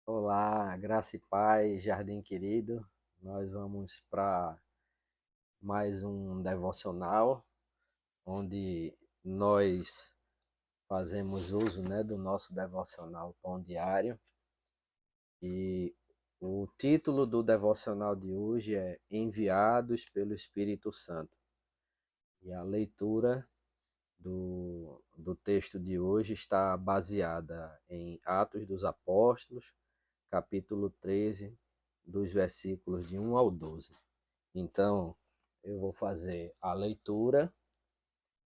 Olá, graça e paz, jardim querido. Nós vamos para mais um devocional, onde nós fazemos uso, do nosso devocional Pão Diário. E o título do devocional de hoje é Enviados pelo Espírito Santo. E a leitura do texto de hoje está baseada em Atos dos Apóstolos, capítulo 13, dos versículos de 1 ao 12. Então, eu vou fazer a leitura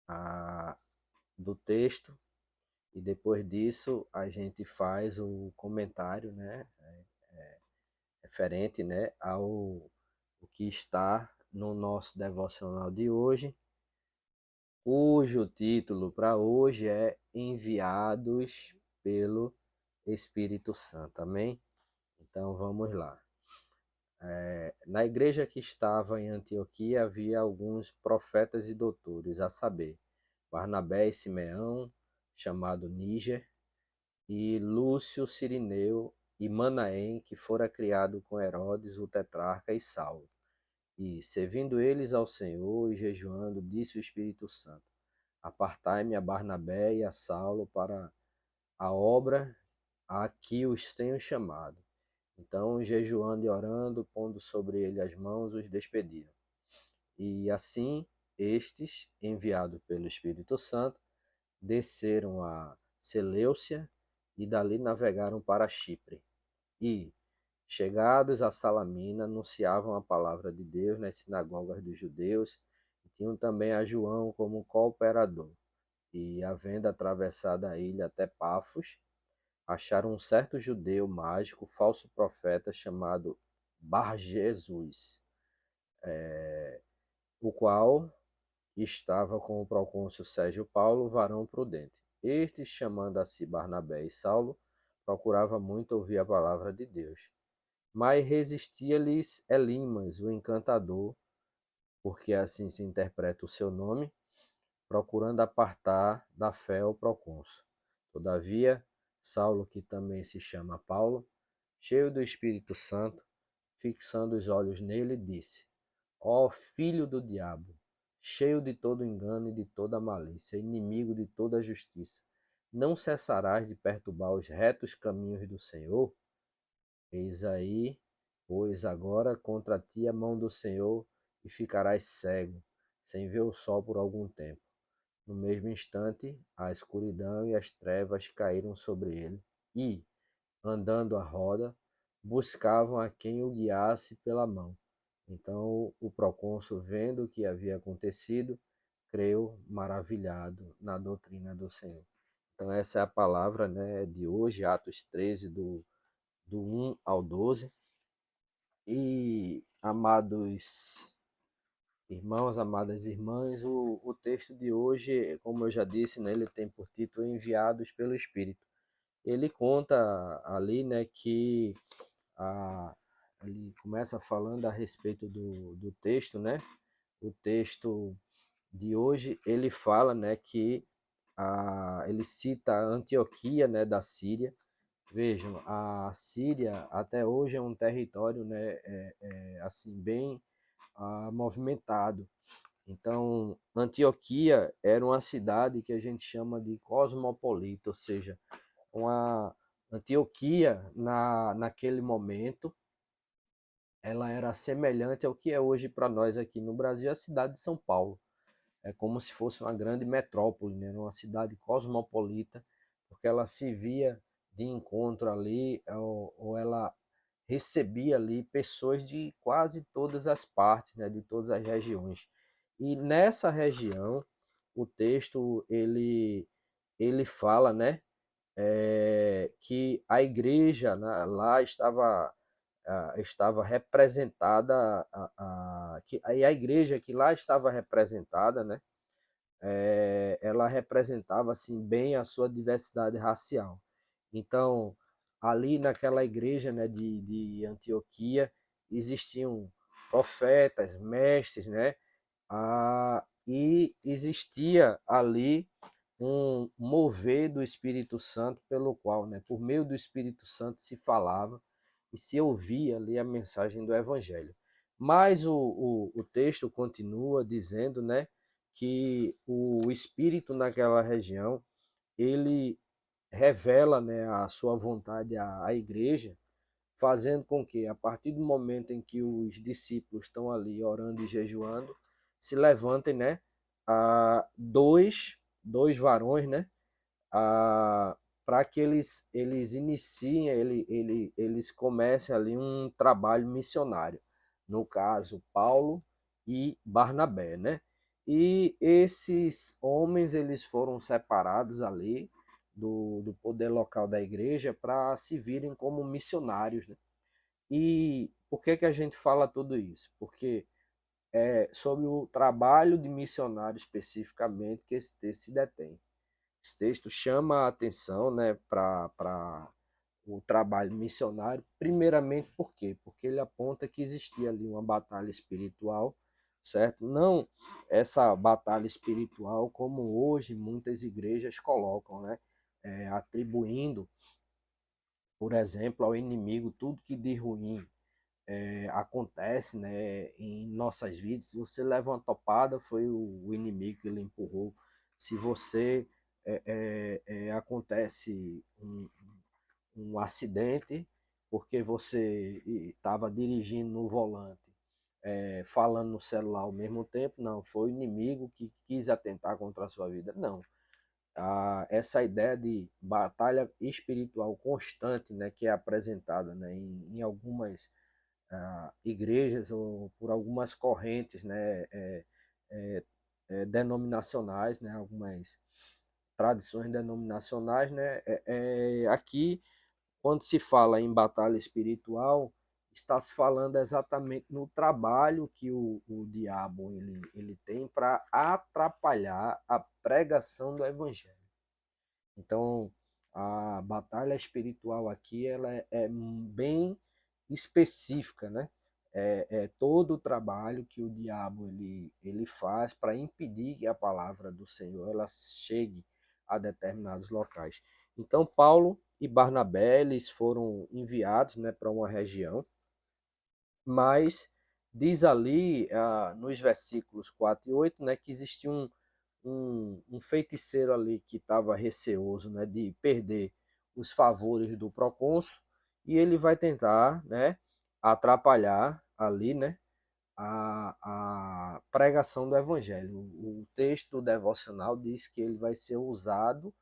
a, do texto e depois disso a gente faz o comentário, referente, ao o que está no nosso devocional de hoje, cujo título para hoje é Enviados pelo Espírito Santo. Amém? Então vamos lá. Na igreja que estava em Antioquia havia alguns profetas e doutores, a saber, Barnabé e Simeão, chamado Níger, e Lúcio Cirineu e Manaém, que fora criado com Herodes, o tetrarca, e Saulo. E, servindo eles ao Senhor e jejuando, disse o Espírito Santo: Apartai-me a Barnabé e a Saulo para a obra a que os tenho chamado. Então, jejuando e orando, pondo sobre ele as mãos, os despediram. E assim, estes, enviados pelo Espírito Santo, desceram a Seleucia e dali navegaram para Chipre. E, chegados a Salamina, anunciavam a palavra de Deus nas sinagogas dos judeus e tinham também a João como cooperador. E, havendo atravessado a ilha até Pafos, acharam um certo judeu mágico, falso profeta, chamado Bar-Jesus, o qual estava com o procônsul Sérgio Paulo, varão prudente. Este, chamando a si Barnabé e Saulo, procurava muito ouvir a palavra de Deus. Mas resistia-lhes Elimas, o encantador, porque assim se interpreta o seu nome, procurando apartar da fé o procônsul. Todavia, Saulo, que também se chama Paulo, cheio do Espírito Santo, fixando os olhos nele, disse: Ó filho do diabo, cheio de todo engano e de toda malícia, inimigo de toda justiça, não cessarás de perturbar os retos caminhos do Senhor? Eis aí, pois agora contra ti a mão do Senhor, e ficarás cego, sem ver o sol por algum tempo. No mesmo instante, a escuridão e as trevas caíram sobre ele, e, andando à roda, buscavam a quem o guiasse pela mão. Então o procônsul, vendo o que havia acontecido, creu maravilhado na doutrina do Senhor. Então essa é a palavra, de hoje, Atos 13, do 1 ao 12. E, amados irmãos, amadas irmãs, o texto de hoje, como eu já disse, ele tem por título Enviados pelo Espírito. Ele conta ali, que a, ele começa falando a respeito do texto, O texto de hoje, ele fala, que ele cita a Antioquia, da Síria. Vejam, a Síria até hoje é um território, assim, bem movimentado. Então, Antioquia era uma cidade que a gente chama de cosmopolita, ou seja, uma Antioquia, naquele momento, ela era semelhante ao que é hoje para nós aqui no Brasil, a cidade de São Paulo. É como se fosse uma grande metrópole, uma cidade cosmopolita, porque ela se via de encontro ali, ou ela recebia ali pessoas de quase todas as partes, de todas as regiões. E nessa região, o texto ele fala, que a igreja, né, lá estava representada, e a igreja que lá estava representada, ela representava assim bem a sua diversidade racial. Então, ali naquela igreja, de Antioquia, existiam profetas, mestres, e existia ali um mover do Espírito Santo pelo qual, né, por meio do Espírito Santo se falava e se ouvia ali a mensagem do Evangelho. Mas o texto continua dizendo, né, que o Espírito naquela região, ele revela, né, a sua vontade à igreja, fazendo com que, a partir do momento em que os discípulos estão ali orando e jejuando, se levantem, né, dois varões, né, para que eles iniciem, eles comecem ali um trabalho missionário. No caso, Paulo e Barnabé, né? E esses homens, eles foram separados ali do poder local da igreja para se virem como missionários, né? E por que a gente fala tudo isso? Porque é sobre o trabalho de missionário especificamente que esse texto se detém. Esse texto chama a atenção, né, para o trabalho missionário, primeiramente por quê? Porque ele aponta que existia ali uma batalha espiritual, certo? Não essa batalha espiritual como hoje muitas igrejas colocam, né? Atribuindo, por exemplo, ao inimigo tudo que de ruim acontece, né, em nossas vidas. Se você leva uma topada, foi o inimigo que ele empurrou. Se você acontece um acidente porque você estava dirigindo no volante, falando no celular ao mesmo tempo, não, foi o inimigo que quis atentar contra a sua vida. Não. Essa ideia de batalha espiritual constante, né, que é apresentada, né, em algumas igrejas ou por algumas correntes, né, é, denominacionais, né, algumas tradições denominacionais, né, aqui quando se fala em batalha espiritual, está se falando exatamente no trabalho que o diabo ele tem para atrapalhar a pregação do evangelho. Então, a batalha espiritual aqui ela é bem específica, né? É todo o trabalho que o diabo ele faz para impedir que a palavra do Senhor ela chegue a determinados locais. Então, Paulo e Barnabé eles foram enviados, né, para uma região, mas diz ali nos versículos 4 e 8, né, que existia um feiticeiro ali que estava receoso, né, de perder os favores do procônsul e ele vai tentar, né, atrapalhar ali, né, a pregação do evangelho. O texto devocional diz que ele vai ser usado,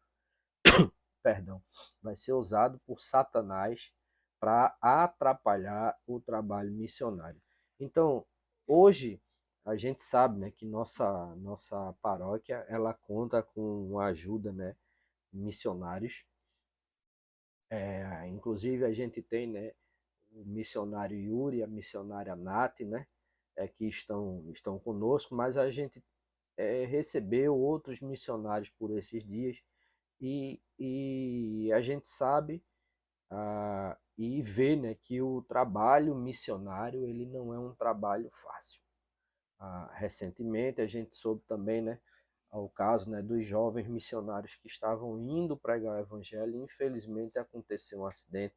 perdão, vai ser usado por Satanás para atrapalhar o trabalho missionário. Então, hoje a gente sabe, né, que nossa paróquia ela conta com a ajuda, né, missionários. Inclusive a gente tem, né, o missionário Yuri, a missionária Nath, né, que estão conosco, mas a gente recebeu outros missionários por esses dias e a gente sabe e vê, né, que o trabalho missionário ele não é um trabalho fácil. Recentemente a gente soube também, né, o caso, né, dos jovens missionários que estavam indo pregar o evangelho e infelizmente aconteceu um acidente,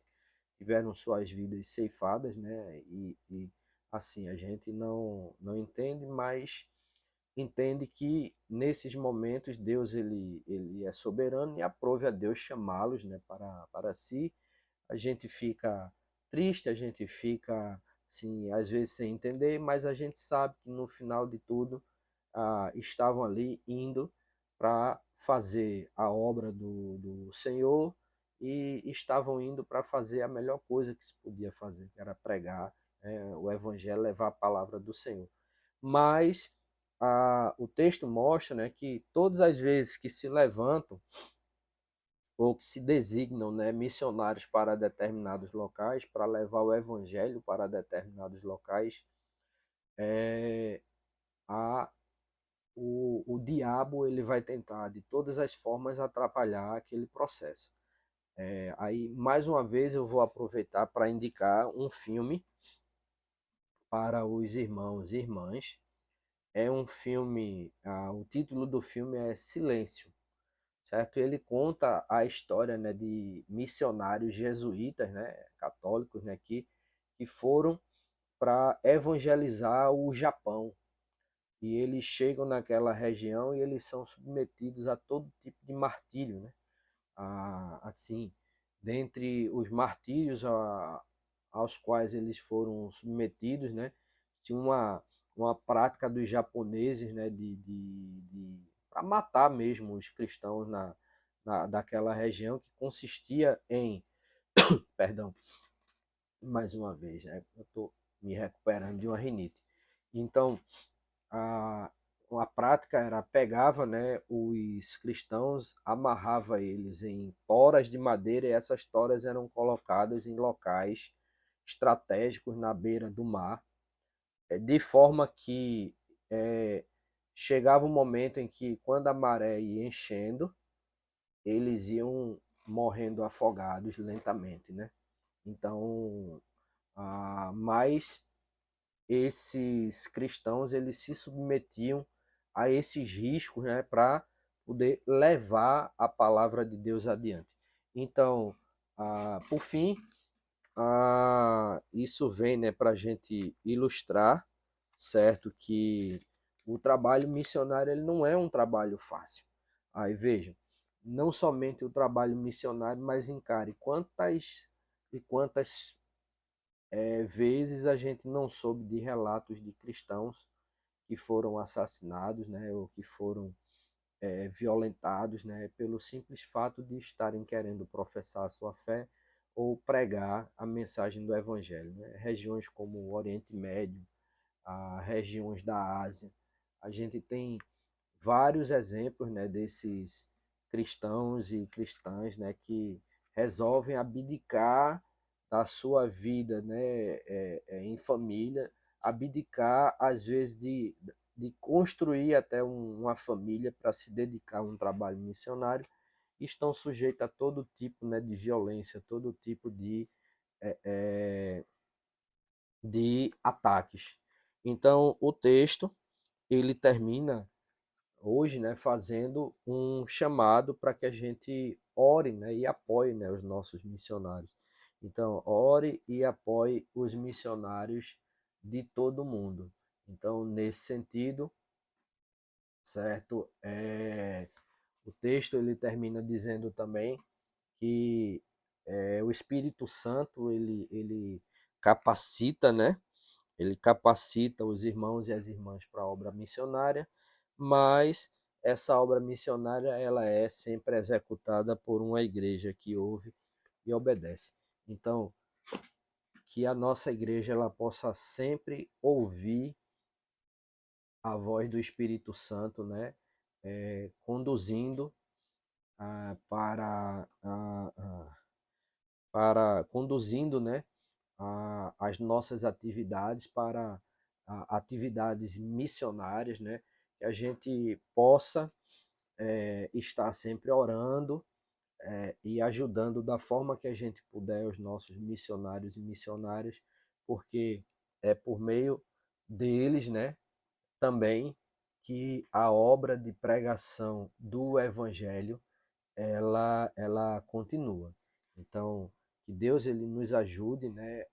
tiveram suas vidas ceifadas, né, e assim a gente não entende, mas entende que nesses momentos Deus ele é soberano e aprove a Deus chamá-los, né, para si. A gente fica triste, a gente fica assim, às vezes sem entender, mas a gente sabe que no final de tudo estavam ali indo para fazer a obra do Senhor e estavam indo para fazer a melhor coisa que se podia fazer, que era pregar o Evangelho, levar a palavra do Senhor. Mas o texto mostra, né, que todas as vezes que se levantam ou que se designam, né, missionários para determinados locais, para levar o evangelho para determinados locais, é, a, o diabo ele vai tentar de todas as formas atrapalhar aquele processo. Aí, mais uma vez, eu vou aproveitar para indicar um filme para os irmãos e irmãs. É um filme, o título do filme é Silêncio. certo? Ele conta a história, né, de missionários jesuítas, né, católicos, né, que foram para evangelizar o Japão. E eles chegam naquela região e eles são submetidos a todo tipo de martírio, né? Assim, dentre os martírios aos quais eles foram submetidos, né? Tinha uma prática dos japoneses, né? De para matar mesmo os cristãos daquela região, que consistia em, perdão, mais uma vez, né? Eu estou me recuperando de uma rinite. Então, a, a prática era pegava, né, os cristãos, amarrava eles em toras de madeira e essas toras eram colocadas em locais estratégicos na beira do mar, de forma que é, chegava um momento em que, quando a maré ia enchendo, eles iam morrendo afogados lentamente, né? Então, mas esses cristãos eles se submetiam a esses riscos, né, para poder levar a palavra de Deus adiante. Então, por fim, isso vem, né, para a gente ilustrar, certo, que o trabalho missionário ele não é um trabalho fácil. Aí vejam, não somente o trabalho missionário, mas encare quantas vezes a gente não soube de relatos de cristãos que foram assassinados, né, ou que foram violentados, né, pelo simples fato de estarem querendo professar a sua fé ou pregar a mensagem do Evangelho. Né? Regiões como o Oriente Médio, regiões da Ásia, a gente tem vários exemplos, né, desses cristãos e cristãs, né, que resolvem abdicar da sua vida, né, em família, abdicar às vezes de construir até uma família para se dedicar a um trabalho missionário, e estão sujeitos a todo tipo, né, de violência, todo tipo de ataques. Então, o texto ele termina hoje, né, fazendo um chamado para que a gente ore, né, e apoie, né, os nossos missionários. Então, ore e apoie os missionários de todo o mundo. Então, nesse sentido, certo? O texto ele termina dizendo também que o Espírito Santo ele capacita, né? Ele capacita os irmãos e as irmãs para a obra missionária, mas essa obra missionária ela é sempre executada por uma igreja que ouve e obedece. Então, que a nossa igreja ela possa sempre ouvir a voz do Espírito Santo, né, conduzindo para conduzindo, né, as nossas atividades para atividades missionárias, né, que a gente possa estar sempre orando e ajudando da forma que a gente puder os nossos missionários e missionárias, porque é por meio deles, né, também que a obra de pregação do Evangelho ela continua. Então, que Deus ele nos ajude, né,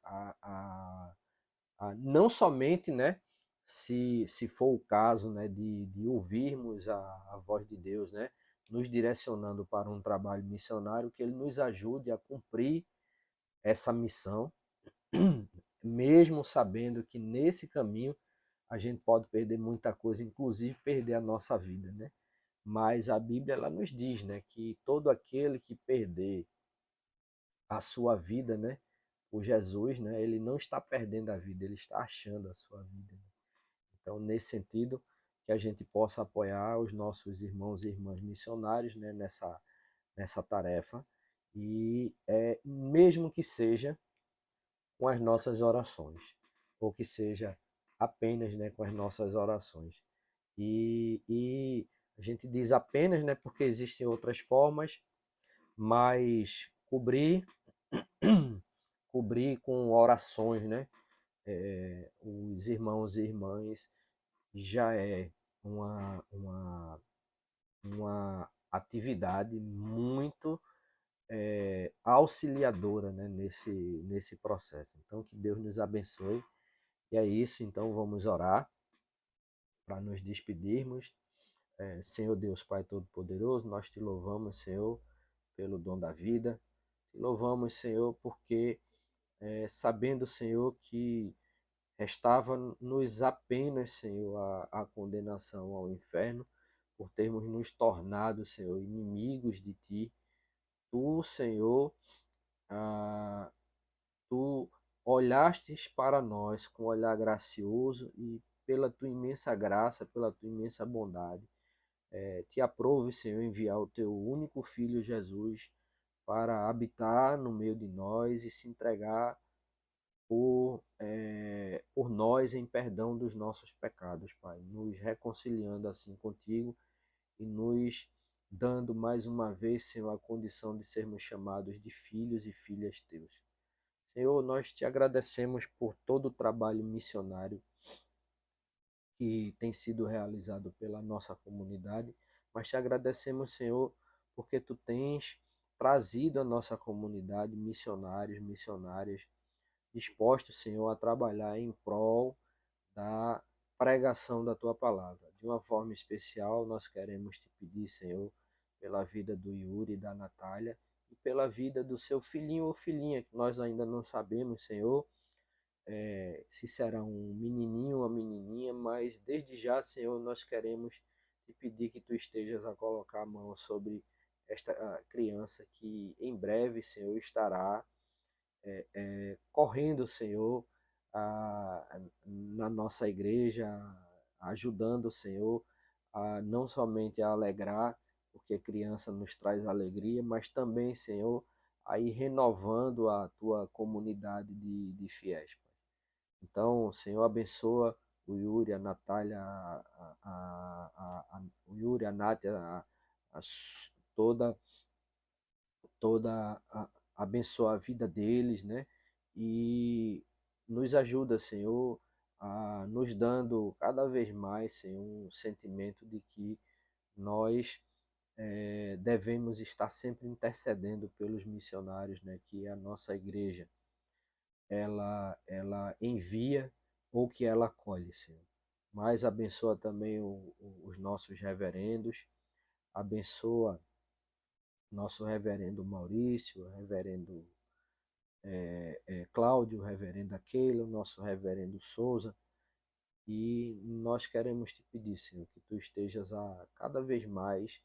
não somente, né, se for o caso, né, de ouvirmos a voz de Deus, né, nos direcionando para um trabalho missionário, que ele nos ajude a cumprir essa missão, mesmo sabendo que nesse caminho a gente pode perder muita coisa, inclusive perder a nossa vida, né? Mas a Bíblia ela nos diz, né, que todo aquele que perder a sua vida, né, o Jesus, né, ele não está perdendo a vida, ele está achando a sua vida. Né? Então, nesse sentido, que a gente possa apoiar os nossos irmãos e irmãs missionários, né, nessa tarefa, e mesmo que seja com as nossas orações, ou que seja apenas, né, com as nossas orações. E a gente diz apenas, né, porque existem outras formas, mas cobrir com orações, né, os irmãos e irmãs já é uma atividade muito auxiliadora, né, nesse processo. Então, que Deus nos abençoe. E é isso, então vamos orar para nos despedirmos. Senhor Deus, Pai Todo-Poderoso, nós te louvamos, Senhor, pelo dom da vida. Te louvamos, Senhor, porque sabendo, Senhor, que restava-nos apenas, Senhor, a condenação ao inferno, por termos nos tornado, Senhor, inimigos de Ti. Tu, Senhor, ah, Tu olhastes para nós com um olhar gracioso e pela Tua imensa graça, pela Tua imensa bondade, te aprove, Senhor, enviar o Teu único Filho Jesus para habitar no meio de nós e se entregar por nós em perdão dos nossos pecados, Pai, nos reconciliando assim contigo e nos dando mais uma vez, Senhor, a condição de sermos chamados de filhos e filhas teus. Senhor, nós te agradecemos por todo o trabalho missionário que tem sido realizado pela nossa comunidade, mas te agradecemos, Senhor, porque tu tens trazido à nossa comunidade missionários, missionárias dispostos, Senhor, a trabalhar em prol da pregação da tua palavra. De uma forma especial, nós queremos te pedir, Senhor, pela vida do Yuri e da Natália e pela vida do seu filhinho ou filhinha, que nós ainda não sabemos, Senhor, se será um menininho ou uma menininha, mas desde já, Senhor, nós queremos te pedir que tu estejas a colocar a mão sobre esta criança que em breve, Senhor, estará correndo, Senhor, na nossa igreja, ajudando, Senhor, a não somente a alegrar, porque criança nos traz alegria, mas também, Senhor, a ir renovando a tua comunidade de fiéis, Pai. Então, Senhor, abençoa o Yuri, a Natália, o Yuri, a Nátia, a, toda, abençoa a vida deles, né? E nos ajuda, Senhor, a nos dando cada vez mais, Senhor, um sentimento de que nós devemos estar sempre intercedendo pelos missionários, né? Que a nossa igreja ela envia ou que ela acolhe, Senhor. Mas abençoa também os nossos reverendos, abençoa nosso reverendo Maurício, o reverendo Cláudio, o reverendo Keila, o nosso reverendo Souza, e nós queremos te pedir, Senhor, que tu estejas a cada vez mais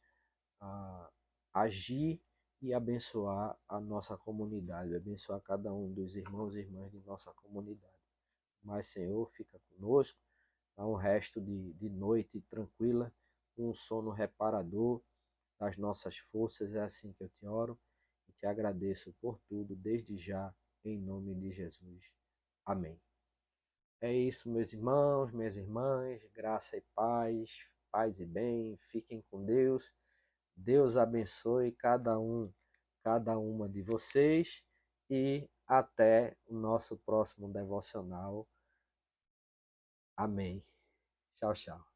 a agir e abençoar a nossa comunidade, abençoar cada um dos irmãos e irmãs de nossa comunidade. Mas, Senhor, fica conosco, dá um resto de noite tranquila, um sono reparador das nossas forças. É assim que eu te oro e te agradeço por tudo, desde já, em nome de Jesus. Amém. É isso, meus irmãos, minhas irmãs, graça e paz, paz e bem, fiquem com Deus. Deus abençoe cada uma de vocês e até o nosso próximo devocional. Amém. Tchau, tchau.